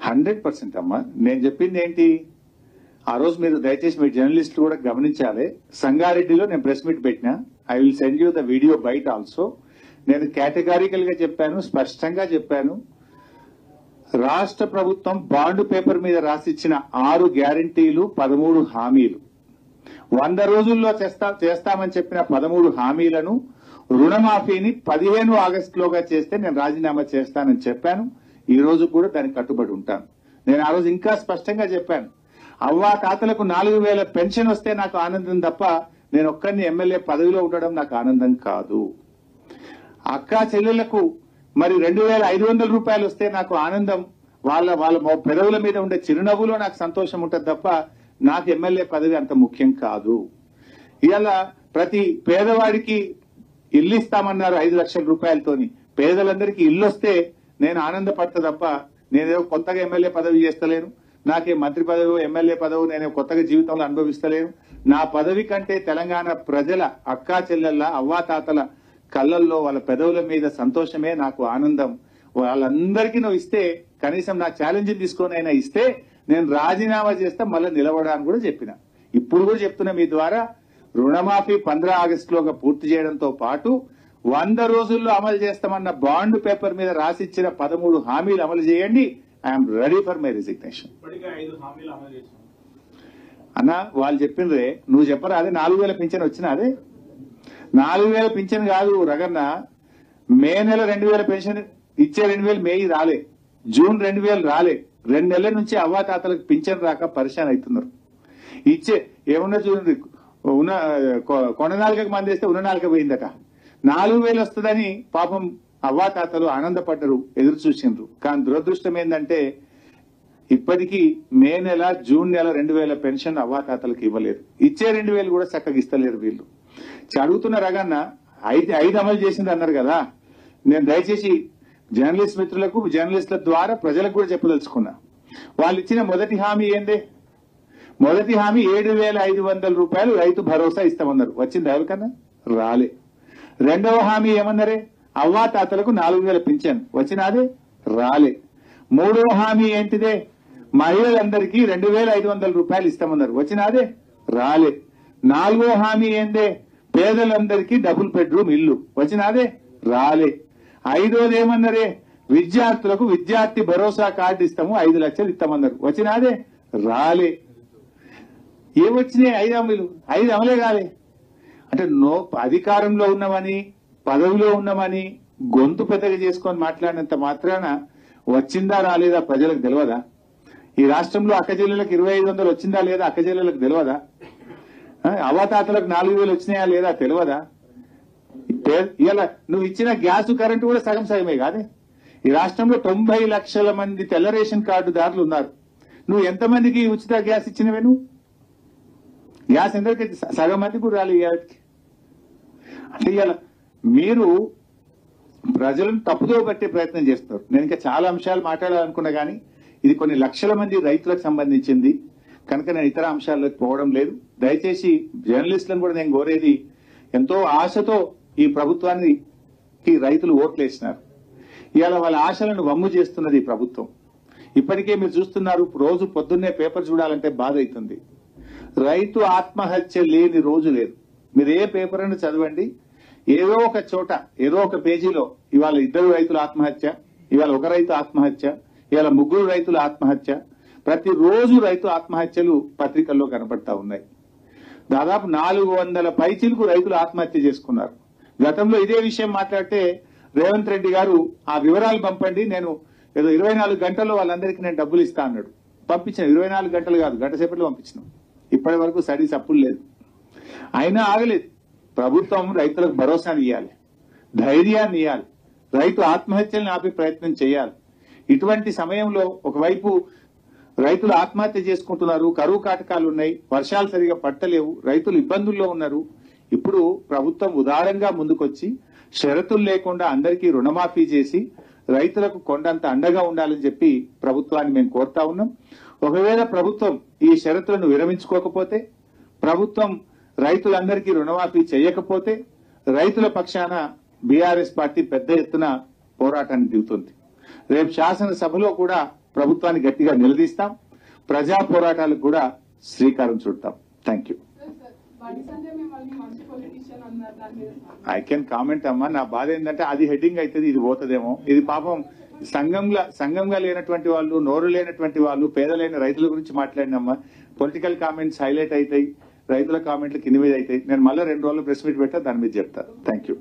100% అమ్మా. నేను చెప్పింది ఏంటి, ఆ రోజు మీరు దయచేసి మీ జర్నలిస్టులు కూడా గమనించాలి. సంగారెడ్డిలో నేను ప్రెస్ మీట్ పెట్టినా. I will send you the video byte also. నేను కేటగారికల్ గా చెప్పాను, స్పష్టంగా చెప్పాను. రాష్ట్ర ప్రభుత్వం బాండ్ పేపర్ మీద రాసిచ్చిన 6 గ్యారంటీలు, 13 హామీలు, 100 రోజుల్లో చేస్తామని చెప్పిన 13 హామీలను, రుణమాఫీని 15 ఆగస్టులోగా చేస్తే నేను రాజీనామా చేస్తానని చెప్పాను. ఈ రోజు కూడా దానికి కట్టుబడి ఉంటాను. నేను ఆ రోజు ఇంకా స్పష్టంగా చెప్పాను, అవ్వా తాతలకు 4000 పెన్షన్ వస్తే నాకు ఆనందం తప్ప నేను ఒక్కరిని ఎమ్మెల్యే పదవిలో ఉండడం నాకు ఆనందం కాదు. అక్కా చెల్లెళ్లకు మరి 2500 రూపాయలు వస్తే నాకు ఆనందం, వాళ్ళ పెదవుల మీద ఉండే చిరునవ్వులో నాకు సంతోషం ఉంటుంది తప్ప నాకు ఎమ్మెల్యే పదవి అంత ముఖ్యం కాదు. ఇవాళ ప్రతి పేదవాడికి ఇల్లు ఇస్తామన్నారు 5 లక్షల రూపాయలతోని. పేదలందరికీ ఇల్లు వస్తే నేను ఆనందపడతా తప్ప నేనేదో కొత్తగా ఎమ్మెల్యే పదవి చేస్తలేను. నాకే మంత్రి పదవి, ఎమ్మెల్యే పదవి నేను కొత్తగా జీవితంలో అనుభవిస్తలేను. నా పదవి కంటే తెలంగాణ ప్రజల అక్కా చెల్లెళ్ళ అవ్వాతాతల కళ్ళల్లో వాళ్ళ పెదవుల మీద సంతోషమే నాకు ఆనందం. వాళ్ళందరికీ నువ్వు ఇస్తే, కనీసం నా ఛాలెంజ్ తీసుకొని అయినా ఇస్తే నేను రాజీనామా చేస్తా, మళ్ళీ నిలబడాలని కూడా చెప్పిన. ఇప్పుడు కూడా చెప్తున్నా మీ ద్వారా, రుణమాఫీ 15 ఆగస్టులోగా పూర్తి చేయడంతో పాటు 100 రోజుల్లో అమలు చేస్తామన్న బాండ్ పేపర్ మీద రాసిచ్చిన 13 హామీలు అమలు చేయండి. I'm ready for my resignation. అన్న వాళ్ళు చెప్పిండ్రే, నువ్వు చెప్పరా? అదే 4000 పింఛన్ వచ్చినా? అదే 4000 పింఛన్ కాదు రగన్న. మే నెల 2000 పెన్షన్ ఇచ్చే 2000 మే రాలే, జూన్ 2000 రాలే. 2 నెలల నుంచి అవ్వాతాతలకు పింఛన్ రాక పరిశాన్ అవుతున్నారు. ఇచ్చే ఏమన్నా చూడండి, ఉన్న కొండ నాలుగకు మంది వేస్తే ఉన్న నాలుక పోయిందట. 4000 వస్తుందని పాపం అవ్వాతాతలు ఆనందపడ్డరు, ఎదురు చూసిండ్రు. కానీ దురదృష్టం ఏంటంటే ఇప్పటికీ మే నెల, జూన్ నెల 2000 పెన్షన్ అవ్వాతాతలకు ఇవ్వలేరు. ఇచ్చే 2000 కూడా చక్కగా ఇస్తలేరు వీళ్ళు. అడుగుతున్న రగన్న, 5 అమలు చేసింది అన్నారు కదా. నేను దయచేసి జర్నలిస్ట్ మిత్రులకు, జర్నలిస్టుల ద్వారా ప్రజలకు కూడా చెప్పదలుచుకున్నా. వాళ్ళు ఇచ్చిన మొదటి హామీ ఏందే? మొదటి హామీ 7500 రూపాయలు రైతు భరోసా ఇస్తామన్నారు. వచ్చింది ఎవరికన్నా? రాలే. రెండవ హామీ ఏమన్నారే? అవ్వాతాతలకు 4000 పింఛన్. వచ్చినాదే? రాలే. మూడవ హామీ ఏంటిదే? మహిళలందరికీ 2500 రూపాయలు ఇస్తామన్నారు. వచ్చినాదే? రాలే. నాలుగో హామీ ఏందే? పేదలందరికీ డబుల్ బెడ్రూమ్ ఇల్లు. వచ్చినాదే? రాలే. ఐదోది ఏమన్నారే? విద్యార్థులకు విద్యార్థి భరోసా కార్డు ఇస్తాము, 5 లక్షలు ఇస్తామన్నారు. వచ్చినాదే? రాలే. ఏమొచ్చినాయి? 5 హామీలు, 5 అమలే కాలే. అంటే అధికారంలో ఉన్నామని, పదవిలో ఉన్నామని గొంతు పెద్దగా చేసుకొని మాట్లాడినంత మాత్రాన వచ్చిందా రాలేదా ప్రజలకు తెలియదా? ఈ రాష్ట్రంలో అక్కచెల్లెలకు 2500 వచ్చిందా లేదా అక్కచెల్లెలకు తెలియదా? అవ్వాతాతలకు 4000 వచ్చినాయా లేదా తెలియదా? ఇలా నువ్వు ఇచ్చిన గ్యాస్ కరెంటు కూడా సగం సగమే కాదే. ఈ రాష్ట్రంలో 90 లక్షల మంది తెల్ల రేషన్ కార్డుదారులు ఉన్నారు. నువ్వు ఎంతమందికి ఉచిత గ్యాస్ ఇచ్చినవే? నువ్వు గ్యాస్ ఎందరికి? సగం మందికి కూడా రాలేదు. అంటే ఇలా మీరు ప్రజలను తప్పుదో పట్టే ప్రయత్నం చేస్తున్నారు. నేను ఇంకా చాలా అంశాలు మాట్లాడాలనుకున్నా కానీ ఇది కొన్ని లక్షల మంది రైతులకు సంబంధించింది కనుక నేను ఇతర అంశాల్లోకి పోవడం లేదు. దయచేసి జర్నలిస్టులను కూడా నేను కోరేది, ఎంతో ఆశతో ఈ ప్రభుత్వానికి రైతులు ఓట్లేసినారు. ఇవాళ వాళ్ళ ఆశలను వమ్ము చేస్తున్నది ఈ ప్రభుత్వం. ఇప్పటికే మీరు చూస్తున్నారు, రోజు పొద్దున్నే పేపర్ చూడాలంటే బాధ అవుతుంది. రైతు ఆత్మహత్య లేని రోజు లేదు. మీరు ఏ పేపర్ అని చదవండి, ఏదో ఒక చోట, ఏదో ఒక పేజీలో ఇవాళ 2 రైతుల ఆత్మహత్య, ఇవాళ 1 రైతు ఆత్మహత్య, ఇవాళ 3 రైతుల ఆత్మహత్య. ప్రతిరోజు రైతు ఆత్మహత్యలు పత్రికల్లో కనబడతా ఉన్నాయి. దాదాపు 400 పైచిలకు రైతులు ఆత్మహత్య చేసుకున్నారు. గతంలో ఇదే విషయం మాట్లాడితే రేవంత్ రెడ్డి గారు ఆ వివరాలు పంపండి, నేను ఏదో 24 గంటల్లో వాళ్ళందరికీ నేను డబ్బులు ఇస్తా అన్నాడు. పంపించిన 24 గంటలు కాదు, గంట సేపట్లో పంపించినాం. ఇప్పటి వరకు స్టడీస్ అప్పులు లేదు. అయినా ఆగలేదు. ప్రభుత్వం రైతులకు భరోసాని ఇవ్వాలి, ధైర్యాన్ని ఇవ్వాలి, రైతు ఆత్మహత్యలను ఆపే ప్రయత్నం చేయాలి. ఇటువంటి సమయంలో ఒకవైపు రైతులు ఆత్మహత్య చేసుకుంటున్నారు, కరువు కాటకాలు ఉన్నాయి, వర్షాలు సరిగా పట్టలేవు, రైతులు ఇబ్బందుల్లో ఉన్నారు. ఇప్పుడు ప్రభుత్వం ఉదారంగా ముందుకొచ్చి షరతులు లేకుండా అందరికీ రుణమాఫీ చేసి రైతులకు కొండంత అండగా ఉండాలని చెప్పి ప్రభుత్వాన్ని మేము కోరుతా ఉన్నాం. ఒకవేళ ప్రభుత్వం ఈ షరతులను విరమించుకోకపోతే, ప్రభుత్వం రైతులందరికీ రుణమాఫీ చేయకపోతే రైతుల పక్షాన బీఆర్ఎస్ పార్టీ పెద్ద ఎత్తున పోరాటానికి దిగుతుంది. రేపు శాసనసభలో కూడా ప్రభుత్వాన్ని గట్టిగా నిలదీస్తాం. ప్రజా పోరాటాలకు కూడా శ్రీకారం చుడతాం. Thank you. I can comment అమ్మా. నా బాధ ఏంటంటే అది హెడ్డింగ్ అవుతుంది, ఇది పోతుందేమో. ఇది పాపం సంఘంగా లేనటువంటి వాళ్ళు, నోరు లేనటువంటి వాళ్ళు, పేదలైన రైతుల గురించి మాట్లాడినమ్మా. పొలిటికల్ కామెంట్స్ హైలైట్ అవుతాయి, రైతుల కామెంట్లు కింద మీద అవుతాయి. నేను మళ్ళీ 2 రోజులు ప్రెస్ మీట్ పెట్టా, దాని మీద చెప్తా. Thank you.